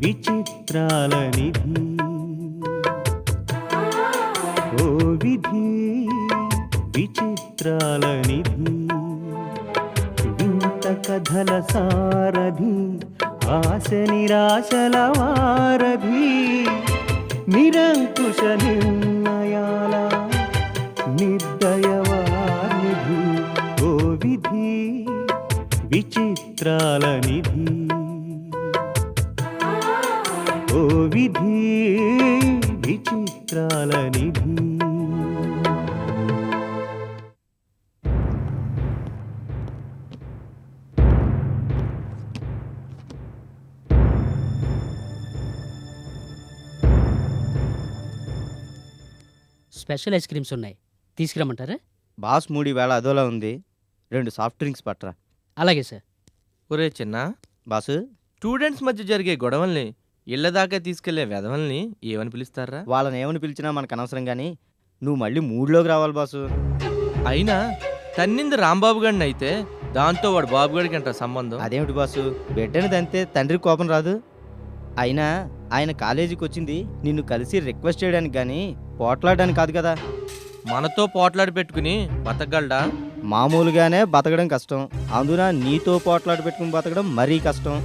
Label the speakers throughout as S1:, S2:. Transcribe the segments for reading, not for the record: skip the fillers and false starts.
S1: విచిత్రాల నిధి ఓ విధి విచిత్రాల నిధి వింత కథల సారథి ఆశ నిరాశల వారధి నిరంకుశ నిర్ణయాల నిర్దయవానిధి ఓ విధి విచిత్రాల నిధి ఓ విధి విచిత్రాల నిధి.
S2: స్పెషల్ ఐస్ క్రీమ్స్ ఉన్నాయి, తీసుకురమ్మంటారా?
S3: బాస్ మూడి వేళ అదోలా ఉంది, 2 సాఫ్ట్ డ్రింక్స్ పట్రా.
S2: అలాగే సార్.
S4: ఒరే చిన్న,
S3: బాసు
S4: స్టూడెంట్స్ మధ్య జరిగే గొడవల్ని ఇళ్ల దాకా తీసుకెళ్లే వెధవల్ని ఏమని పిలుస్తారా?
S3: వాళ్ళని ఏమని పిలిచినా మనకు అనవసరం కానీ నువ్వు మళ్ళీ మూడ్లోకి రావాలి బాసు.
S4: అయినా తన్నింది రాంబాబు గారిని అయితే దాంతో వాడు బాబు గారికి అంట సంబంధం.
S3: అదేమిటి బాసు, బిడ్డని తంతే తండ్రికి కోపం రాదు. అయినా ఆయన కాలేజీకి వచ్చింది నిన్ను కలిసి రిక్వెస్ట్ చేయడానికి కానీ పోట్లాడడానికి కాదు కదా.
S4: మనతో పోట్లాడి పెట్టుకుని బతకగలడా?
S3: మామూలుగానే బతకడం కష్టం, అందున నీతో పోట్లాడి పెట్టుకుని బతకడం మరీ కష్టం.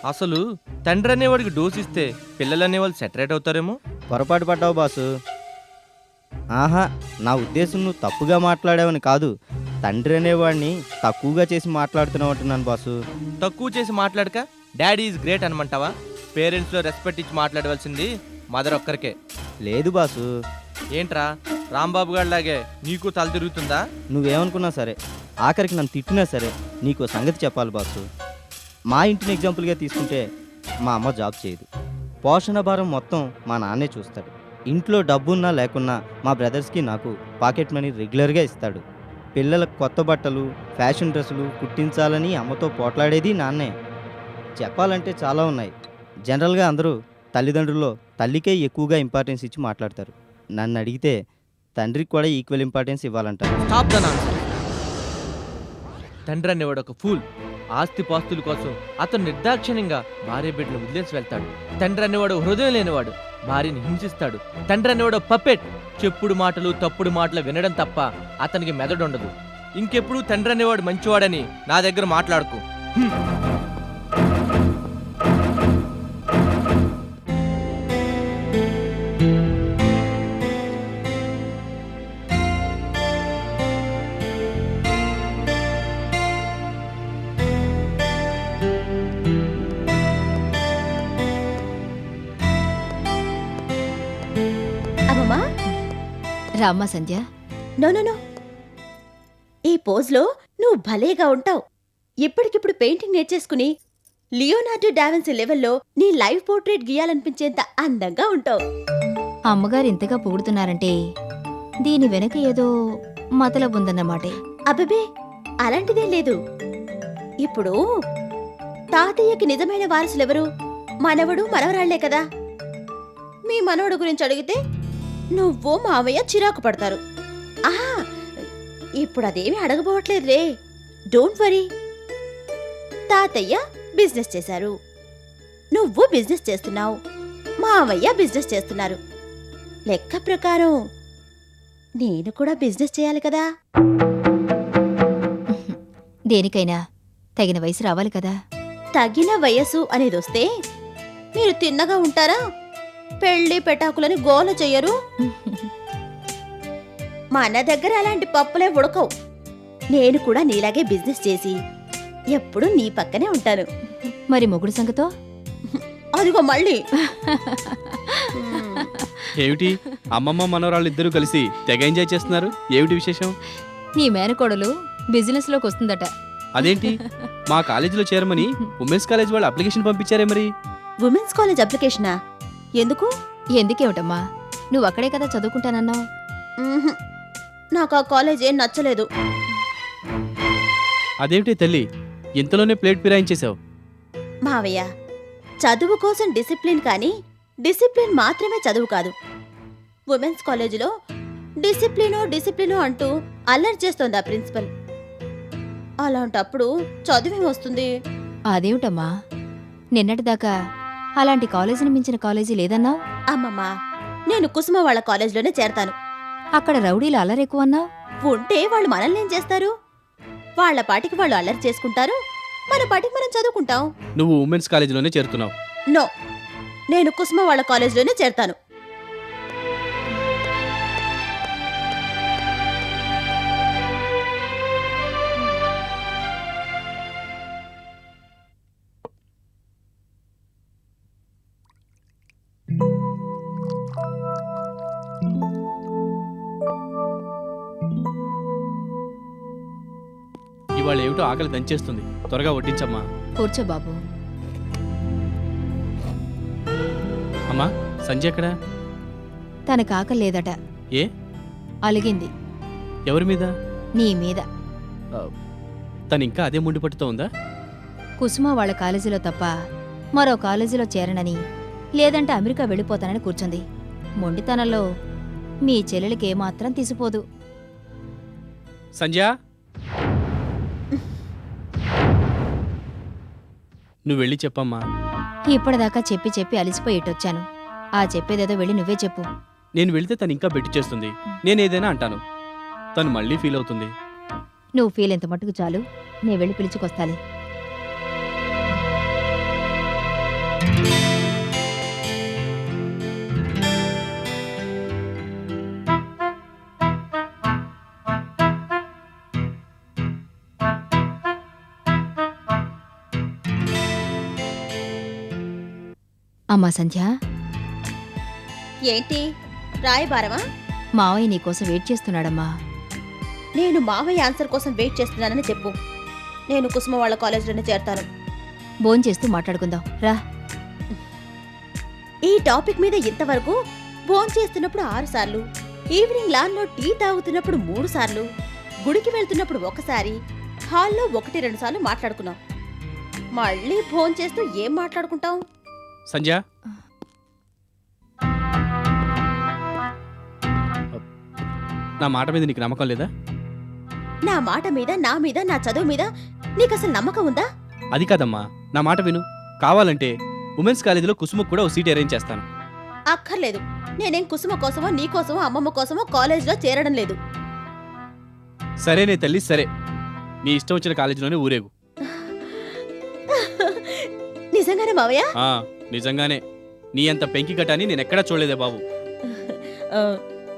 S4: అసలు తండ్రి అనేవాడికి డోస్ ఇస్తే పిల్లలు అనేవాళ్ళు సెటరేట్ అవుతారేమో.
S3: పొరపాటు పడ్డావు బాసు. ఆహా, నా ఉద్దేశం నువ్వు తప్పుగా మాట్లాడావని కాదు, తండ్రి అనేవాడిని తక్కువగా చేసి మాట్లాడుతున్నావు అంటున్నాను బాసు.
S4: తక్కువ చేసి మాట్లాడక డాడీ ఈజ్ గ్రేట్ అనమంటావా? పేరెంట్స్లో రెస్పెక్ట్ ఇచ్చి మాట్లాడవలసింది మదర్ ఒక్కరికే.
S3: లేదు బాసు.
S4: ఏంట్రా రాంబాబు గారిలాగే నీకు తల తిరుగుతుందా?
S3: నువ్వేమనుకున్నా సరే, ఆఖరికి నన్ను తిట్టినా సరే నీకు సంగతి చెప్పాలి బాసు. మా ఇంటిని ఎగ్జాంపుల్గా తీసుకుంటే మా అమ్మ జాబ్ చేయదు, పోషణ భారం మొత్తం మా నాన్నే చూస్తాడు. ఇంట్లో డబ్బున్నా లేకున్నా మా బ్రదర్స్కి నాకు పాకెట్ మనీ రెగ్యులర్గా ఇస్తాడు. పిల్లలకు కొత్త బట్టలు ఫ్యాషన్ డ్రెస్సులు కుట్టించాలని అమ్మతో పోట్లాడేది నాన్నే. చెప్పాలంటే చాలా ఉన్నాయి. జనరల్గా అందరూ తల్లిదండ్రుల్లో తల్లికే ఎక్కువగా ఇంపార్టెన్స్ ఇచ్చి మాట్లాడతారు. నన్ను అడిగితే తండ్రికి కూడా ఈక్వల్ ఇంపార్టెన్స్ ఇవ్వాలంటారు.
S4: Stop the nonsense. తండ్రి అనేవాడు ఒక ఫూల్. ఆస్తి పాస్తుల కోసం అతను నిర్దాక్షిణ్యంగా భార్య బిడ్డను వదిలేసి వెళ్తాడు. తండ్రి అనేవాడు హృదయం లేనివాడు, భార్యని హింసిస్తాడు. తండ్రి అనేవాడు పప్పెట్, చెప్పుడు మాటలు తప్పుడు మాటలు వినడం తప్ప అతనికి మెదడు ఉండదు. ఇంకెప్పుడు తండ్రి అనేవాడు మంచివాడని నా దగ్గర మాట్లాడుకో.
S5: రామ్మా సంధ్య.
S6: నో నో నో, ఈ పోజ్లో నువ్వు భలేగా ఉంటావు. ఇప్పటికిప్పుడు పెయింటింగ్ నేర్చేసుకుని లియోనార్డో డావిన్సీ లెవెల్లో నీ లైవ్ పోర్ట్రేట్ గీయాలనిపించేంత అందంగా ఉంటావు.
S5: అమ్మగారు ఇంతగా పొగుడుతున్నారంటే దీని వెనక ఏదో మతలబుందన్నమాటే.
S6: అబ్బబే, అలాంటిదేం లేదు. ఇప్పుడు తాతయ్యకి నిజమైన వారసులెవరు? మనవడు మనవరాళ్లే కదా. మీ మనవడు గురించి అడిగితే నువ్వు మావయ్య చిరాకు పడతారు. ఆహా, ఇప్పుడు అదేమీ అడగబోవట్లేదులే. Don't worry. తాతయ్య బిజినెస్ చేశారు, నువ్వు బిజినెస్ చేస్తున్నావు, మావయ్య బిజినెస్ చేస్తున్నారు. లెక్క ప్రకారం నేను కూడా బిజినెస్ చేయాలి కదా.
S5: దేనికైనా తగిన వయసు రావాలి కదా.
S6: తగిన వయసు అనేదొస్తే మీరు తిన్నగా ఉంటారా? పెళ్లి పెటాకులని గోల చెయ్యరు. మన దగ్గర అలాంటి పప్పులే ఉడకవు. నేను కూడా నీలాగే బిజినెస్ చేసి ఎప్పుడు నీ పక్కనే ఉంటాను.
S5: మరి మొగుడు సంగతో?
S6: అదిగో మళ్ళీ.
S7: ఏమిటి అమ్మమ్మ మనవరాళ్ళు ఇద్దరు కలిసి తెగ ఎంజాయ్ చేస్తున్నారు? ఏమిటి విశేషం?
S5: నీ మేనకోడలు బిజినెస్ లోకి వస్తుందట.
S7: అదేంటి, మా కాలేజీలో చేరమని ఉమెన్స్ కాలేజ్ వాళ్ళు అప్లికేషన్ పంపించారే మరి?
S6: ఉమెన్స్ కాలేజ్ అప్లికేషనా? ఎందుకు?
S5: ఎందుకేమిటమ్మా, నువ్వు అక్కడే కదా చదువుకుంటానన్నావు.
S6: నాకు ఆ కాలేజ్ ఏం నచ్చలేదు.
S7: అదేమిటి తల్లి, ఇంతలోనే ప్లేట్ ఫిరాయించేశావు?
S6: మావయ్య, చదువు కోసం డిసిప్లిన్ కానీ డిసిప్లిన్ మాత్రమే చదువు కాదు. ఉమెన్స్ కాలేజీలో డిసిప్లిను అంటూ అల్లరి చేస్తోంది ఆ ప్రిన్సిపల్. అలాంటప్పుడు చదువేం వస్తుంది?
S5: అదేమిటమ్మా, నిన్నటిదాకా అలాంటి కాలేజీని మించిన కాలేజీ లేదన్నావు.
S6: అమ్మమ్మా, నేను కుసుమ వాళ్ళ కాలేజ్లోనే చేరతాను.
S5: అక్కడ రౌడీలు అల్లరెక్కువన్నావు.
S6: ఉంటే వాళ్ళు మనల్ని ఏం చేస్తారు? వాళ్ళ పాటికి వాళ్ళు అల్లరి చేసుకుంటారు, మన పాటికి మనం చదువుకుంటాం.
S7: నువ్వు ఉమెన్స్ కాలేజీలోనే చేరుతున్నావు.
S6: నో, నేను కుసుమ వాళ్ళ కాలేజ్లోనే చేరతాను.
S7: ఇవాళ ఏమిటో ఆకలి దంచేస్తుంది. త్వరగా వడ్డించమ్మా.
S5: కూర్చో బాబు.
S7: అమ్మా, సంజయ్ ఎక్కడా?
S5: తనకు ఆకలి లేదట.
S7: ఏ?
S5: అలిగింది.
S7: ఎవరి మీద?
S5: నీ మీద.
S7: తను ఇంకా అదే ముండి పట్టుతో ఉందా?
S5: కుసుమ వాళ్ళ కాలేజీలో తప్ప మరో కాలేజీలో చేరనని, లేదంటే అమెరికా వెళ్ళిపోతానని కూర్చుంది. మొండితనంలో మీ చెల్లెలికి ఏమాత్రం తీసిపోదు.
S7: సంజయ్, నువ్వు వెళ్ళి చెప్పమ్మా.
S5: ఇప్పటిదాకా చెప్పి చెప్పి అలిసిపోయేటొచ్చాను. ఆ చెప్పేదేదో వెళ్ళి నువ్వే చెప్పు.
S7: నేను వెళితే తను ఇంకా బెట్టి చేస్తుంది. నేనేదైనా అంటాను, తను మళ్ళీ ఫీల్ అవుతుంది.
S5: నువ్వు ఫీల్ ఎంత మట్టుకు చాలు, నే వెళ్ళి పిలుచుకొస్తాలే. అమ్మా సంధ్య,
S6: ఏంటి రాయబారమా?
S5: మావయ్య నీకోసం వెయిట్ చేస్తున్నాడమ్మా.
S6: నేను మావయ్య ఆన్సర్ కోసం వెయిట్ చేస్తున్నానని చెప్పు. నేను కుసుమ వాళ్ళ కాలేజ్లోనే చేరతాను.
S5: భోంచేస్తూ మాట్లాడుకుందాం రా.
S6: ఈ టాపిక్ మీద ఇంతవరకు భోంచేస్తున్నప్పుడు 6 సార్లు, ఈవినింగ్ లాన్లో టీ తాగుతున్నప్పుడు 3 సార్లు, గుడికి వెళ్తున్నప్పుడు 1 సారి, హాల్లో 1-2 సార్లు మాట్లాడుకున్నాం. మళ్ళీ భోంచేస్తూ ఏం మాట్లాడుకుంటాం?
S7: సంజయ్, నా మాట మీద నీకు నమ్మకం లేదా?
S6: నా మాట మీద, నా మీద, నా చదువు మీద నీకసలు నమ్మకం ఉందా?
S7: అది కాదమ్మా, నా మాట విను. కావాలంటే ఉమెన్స్ కాలేజీలో కుసుమకు కూడా ఓ సీట్ అరేంజ్ చేస్తాను.
S6: అక్కర్లేదు. నేనేం కుసుమ కోసమో, నీ కోసమో, అమ్మమ్మ కోసమో కాలేజ్లో చేరడం లేదు.
S7: సరేనే తల్లి, సరే. నీ ఇష్టం వచ్చిన కాలేజీలోనే ఊరేగు.
S6: నిజంగానే మావయ్య?
S7: నిజంగానే. నీ అంత పెంకి కట్టాని నేనెక్కడా చూడలేదే బాబు.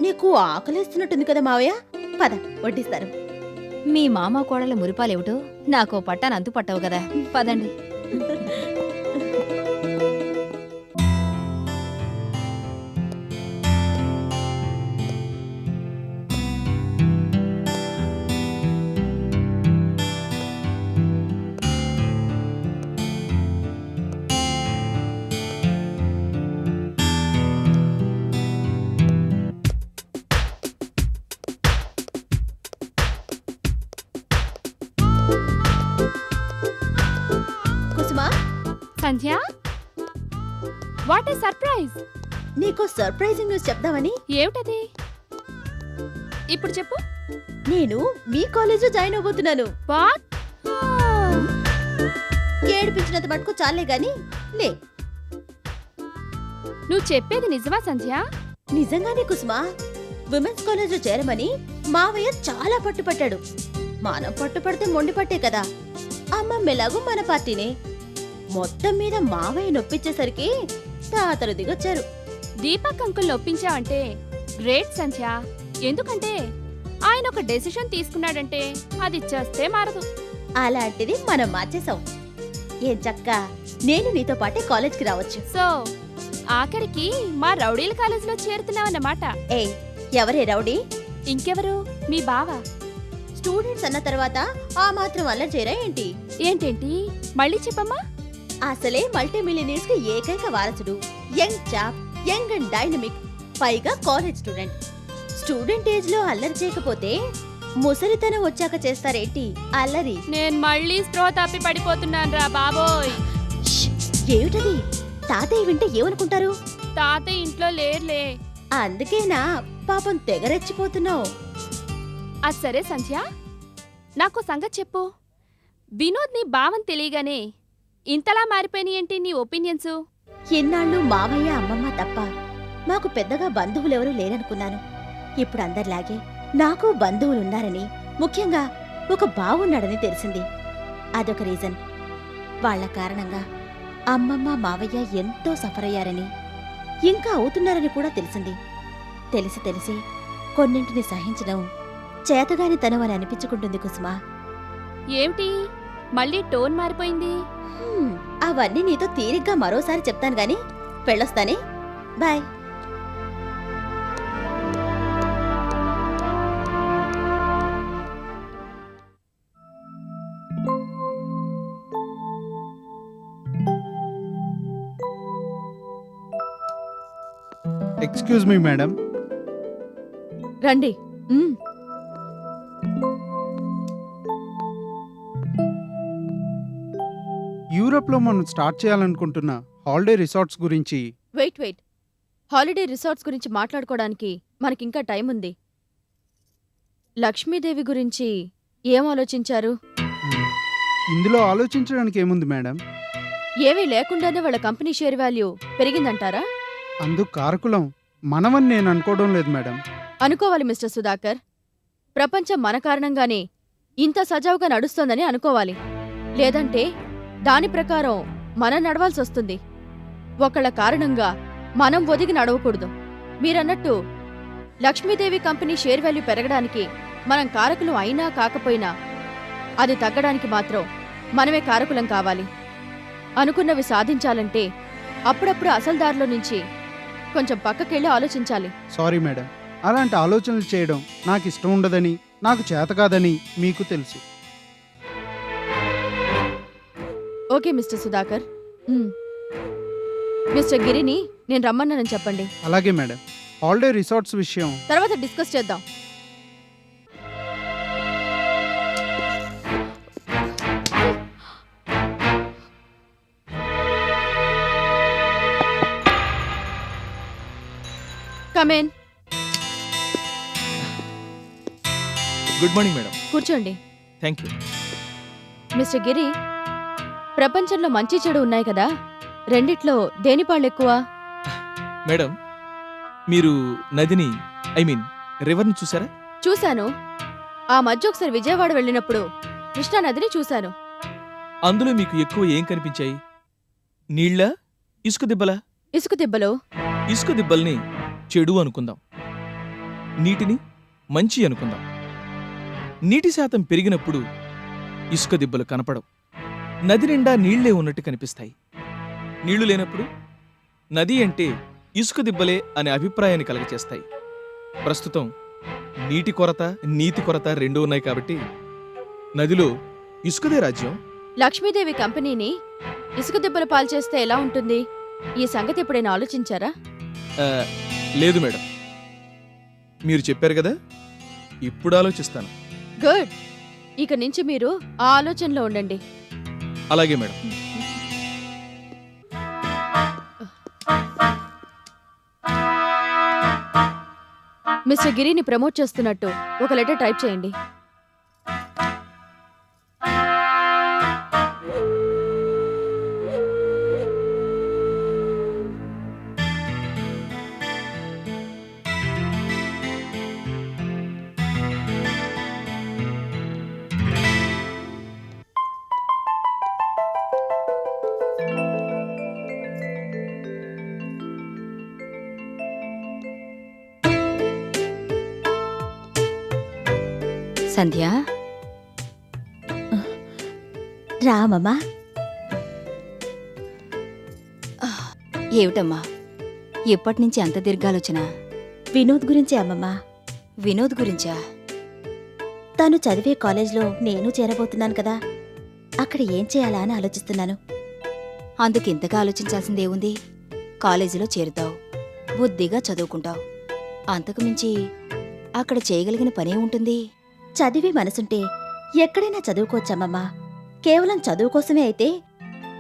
S6: నీకు ఆకలేస్తున్నట్టుంది కదా మావయ్య, పద వడ్డిస్తారు.
S5: మీ మామ కోడల మురిపాలేమిటో నాకో పట్టాను అంతు పట్టవు కదా, పదండి.
S6: కుసుమా,
S8: సంధ్య, వాట్ ఏ సర్ప్రైజ్!
S6: నీకు సర్ప్రైజింగ్ న్యూస్ చెప్దామని.
S8: ఏమిటది? ఇప్పుడు చెప్పు.
S6: నేను మీ కాలేజ్ జాయిన్ అవబోతున్నాను.
S8: వాట్?
S6: ఏడిపించినంత మటుకు చాలే గాని లే.
S8: నువ్వు చెప్పేది నిజమా సంధ్య?
S6: నిజంగానే కుసుమా. విమెన్స్ కాలేజ్ లో చేరమని మావయ్య చాలా పట్టుపట్టాడు. మనం పట్టుపడితే మొండి పట్టే కదా. అమ్మమ్మెలాగూ మన పార్టీనే. మొత్తం మీద మావయ్య నొప్పించేసరికి తాతలు దిగొచ్చారు.
S8: దీపక్ అంకుల్ ఒప్పించావంటే గ్రేట్ సంధ్య. ఎందుకంటే ఆయన ఒక డెసిషన్ తీసుకున్నాడంటే అది చేస్తే మారదు.
S6: అలాంటిది మనం మార్చేశాం. ఏం చక్కా, నేను నీతో పాటే కాలేజ్కి రావచ్చు.
S8: సో ఆఖరికి మా రౌడీల కాలేజీలో చేరుతున్నావన్నమాట.
S6: ఏయ్, ఎవరే రౌడీ?
S8: ఇంకెవరు? మీ బావ.
S6: స్టూడెంట్స్ అన్న తర్వాత ఆ మాత్రం అల్లరి చేయరా ఏంటి?
S8: ఏంటేంటి? మళ్ళీ చెప్పమ్మా.
S6: అసలే మల్టీ మిలియనీర్స్ కి ఏకైక వారసుడు. Young chap, young and dynamic, పైగా కాలేజ్ స్టూడెంట్. స్టూడెంట్ ఏజ్ లో అల్లరి చేయకపోతే ముసలితనం వచ్చాక చేస్తారేంటి అల్లరి?
S8: నేను మళ్ళీ స్ప్రో తప్పి పడిపోతున్నాను రా బాబోయ్.
S6: ష్! ఏమిటది? తాతయ్య వింటే ఏమనుకుంటారు?
S8: తాతయ్య ఇంట్లో లేర్లే.
S6: అందుకేనా పాపం తెగరెచ్చిపోతున్నావు.
S8: అది సరే సంధ్య, నాకు సంగతి చెప్పు. వినోద్ నీ భావం తెలియగానే ఇంతలా మారిపోయినాయేంటి నీ ఒపీనియన్స్?
S6: ఎన్నాళ్ళు మామయ్య అమ్మమ్మ తప్ప మాకు పెద్దగా బంధువులెవరూ లేరనుకున్నాను. ఇప్పుడు అందరిలాగే నాకు బంధువులున్నారని, ముఖ్యంగా ఒక బావున్నాడని తెలిసింది. అదొక రీజన్. వాళ్ల కారణంగా అమ్మమ్మ మావయ్య ఎంతో సఫర్ అయ్యారని, ఇంకా అవుతున్నారని కూడా తెలిసింది. తెలిసి తెలిసి కొన్నింటిని సహించడం చేతగాని తనం అని అనిపించుకుంటుంది కుసుమా.
S8: ఏమిటి మళ్ళీ టోన్ మారిపోయింది?
S6: అవన్నీ నీతో తీరిగ్గా మరోసారి చెప్తాను గాని వెళ్ళొస్తానే. బాయ్.
S9: Excuse me madam.
S8: రండి.
S9: యూరోప్లో మనం స్టార్ట్ చేయాలనుకుంటున్న హాలిడే రిసార్ట్స్ గురించి.
S10: వెయిట్ హాలిడే రిసార్ట్స్ గురించి మాట్లాడుకోవడానికి మనకింకా టైం ఉంది. లక్ష్మీదేవి గురించి ఏం ఆలోచించారు?
S9: ఇందులో ఆలోచించడానికి ఏముంది మేడం?
S10: ఏమీ లేకుండానే వాళ్ళ కంపెనీ షేర్ వాల్యూ పెరిగిందంటారా?
S9: అందుకు కారకులం మనమని నేను అనుకోవడం లేదు మేడం.
S10: అనుకోవాలి మిస్టర్ సుధాకర్. ప్రపంచం మన కారణంగానే ఇంత సజావుగా నడుస్తోందని అనుకోవాలి. లేదంటే దాని ప్రకారం మనం నడవాల్సొస్తుంది. ఒకళ్ళ కారణంగా మనం ఒదిగి నడవకూడదు. మీరన్నట్టు లక్ష్మీదేవి కంపెనీ షేర్ వాల్యూ పెరగడానికి మనం కారకులం అయినా కాకపోయినా అది తగ్గడానికి మాత్రం మనమే కారకులం కావాలి. అనుకున్నవి సాధించాలంటే అప్పుడప్పుడు అసలు దారిలో నుంచి కొంచెం పక్కకెళ్ళి ఆలోచించాలి.
S9: సారీ మేడం, అలాంటి ఆలోచనలు చేయడం నాకు ఇష్టం ఉండదని, నాకు చేత కాదని మీకు తెలుసు.
S10: Okay mister Sudhakar. మిస్టర్ గిరిని నేను రమ్మన్నానని చెప్పండి.
S9: అలాగే మేడం. హాలిడే రిసార్ట్స్ విషయం
S10: తర్వాత డిస్కస్ చేద్దాం. కమేన్.
S4: Good morning madam.
S10: కూర్చోండి.
S4: Thank you.
S10: మిస్టర్ గిరి, ప్రపంచంలో మంచి చెడు ఉన్నాయి కదా, రెండిట్లో దేని పాళ్ళు ఎక్కువ?
S11: మేడం, మీరు నదిని రివర్ని చూసారా?
S10: చూశాను. ఆ మధ్య ఒకసారి విజయవాడ వెళ్ళినప్పుడు కృష్ణా నదిని చూశాను.
S11: అందులో మీకు ఎక్కువ ఏం కనిపించాయి? నీళ్ళ, ఇసుక దిబ్బలా?
S10: ఇసుక దిబ్బలు.
S11: ఇసుక దిబ్బల్ని చెడు అనుకుందాం, నీటిని మంచి అనుకుందాం. నీటి శాతం పెరిగినప్పుడు ఇసుక దిబ్బలు కనపడవు, నది నిండా నీళ్లే ఉన్నట్టు కనిపిస్తాయి. నీళ్లు లేనప్పుడు నది అంటే ఇసుక దిబ్బలే అనే అభిప్రాయాన్ని కలగచేస్తాయి. ప్రస్తుతం నీటి కొరత, నీతి కొరత రెండూ ఉన్నాయి కాబట్టి నదిలో ఇసుకదే రాజ్యం.
S10: లక్ష్మీదేవి కంపెనీని ఇసుక దిబ్బలు పాల్చేస్తే ఎలా ఉంటుంది? ఈ సంగతి ఎప్పుడైనా ఆలోచించారా?
S11: లేదు మేడం, మీరు చెప్పారు కదా, ఇప్పుడు ఆలోచిస్తాను.
S10: గుడ్. ఇక నుంచి మీరు ఆ ఆలోచనలో ఉండండి.
S11: అలాగే మేడం.
S10: మిస్టర్ గిరిని ప్రమోట్ చేస్తున్నట్టు ఒక లెటర్ టైప్ చేయండి.
S5: సంధ్య,
S6: రామమ్మా.
S5: ఏమిటమ్మా ఎప్పటినుంచి అంత దీర్ఘాలోచన?
S6: వినోద్ గురించే అమ్మమ్మా.
S5: వినోద్ గురించా?
S6: తను చదివే కాలేజ్లో నేను చేరబోతున్నాను కదా, అక్కడ ఏం చేయాలా అని ఆలోచిస్తున్నాను.
S5: అందుకింతగా ఆలోచించాల్సిందేముంది? కాలేజీలో చేరుతావు, బుద్ధిగా చదువుకుంటావు. అంతకుమించి అక్కడ చేయగలిగిన పనే ఉంటుంది.
S6: చదివి మనసుంటే ఎక్కడైనా చదువుకోవచ్చమ్మమ్మా. కేవలం చదువు కోసమే అయితే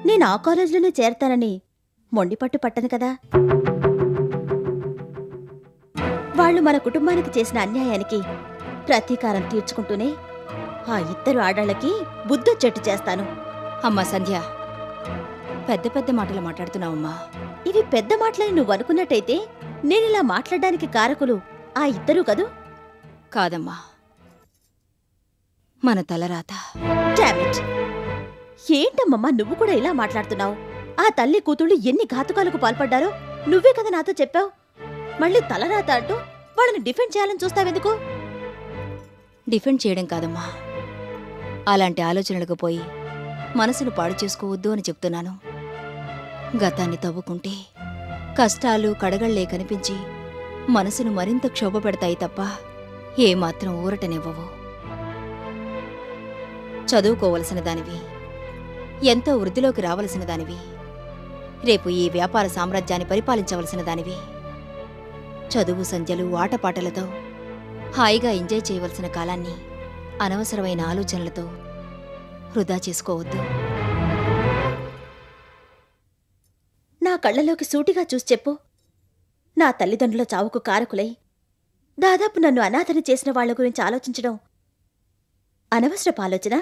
S6: నేను ఆ కాలేజ్లోనే చేరతానని మొండిపట్టు పట్టను కదా. వాళ్ళు మన కుటుంబానికి చేసిన అన్యాయానికి ప్రతీకారం తీర్చుకుంటూనే ఆ ఇద్దరు ఆడాళ్ళకి బుద్ధొచ్చెట్టు చేస్తాను.
S5: అమ్మా సంధ్య, పెద్ద పెద్ద మాటలు మాట్లాడుతున్నావమ్మా.
S6: ఇవి పెద్ద మాటలని నువ్వు అనుకున్నట్టయితే నేనిలా మాట్లాడడానికి కారకులు ఆ ఇద్దరూ కదూ.
S5: కాదమ్మా, మన తలరాత.
S6: Damn it! ఏంటమ్మమ్మా నువ్వు కూడా ఇలా మాట్లాడుతున్నావు? ఆ తల్లి కూతుళ్ళు ఎన్ని ఘాతుకాలకు పాల్పడ్డారో నువ్వే కదా నాతో చెప్పావు. మళ్ళీ తలరాత అంటూ వాళ్ళని డిఫెండ్ చేయాలని చూస్తావెందుకు?
S5: డిఫెండ్ చేయడం కాదమ్మా, అలాంటి ఆలోచనలకు పోయి మనసును పాడు చేసుకోవద్దు అని చెప్తున్నాను. గతాన్ని తవ్వుకుంటే కష్టాలు కడగళ్లే కనిపించి మనసును మరింత క్షోభ పెడతాయి తప్ప ఏమాత్రం ఊరటనివ్వవు. చదువుకోవలసిన దానివి, ఎంతో వృద్ధిలోకి రావలసిన దానివి, రేపు ఈ వ్యాపార సామ్రాజ్యాన్ని పరిపాలించవలసిన దానివి. చదువు సంధ్యలు ఆటపాటలతో హాయిగా ఎంజాయ్ చేయవలసిన కాలాన్ని అనవసరమైన ఆలోచనలతో వృధా చేసుకోవద్దు.
S6: నా కళ్ళలోకి సూటిగా చూసి చెప్పు. నా తల్లిదండ్రుల చావుకు కారకులై దాదాపు నన్ను అనాథని చేసిన వాళ్ల గురించి ఆలోచించడం అనవసరపు ఆలోచన.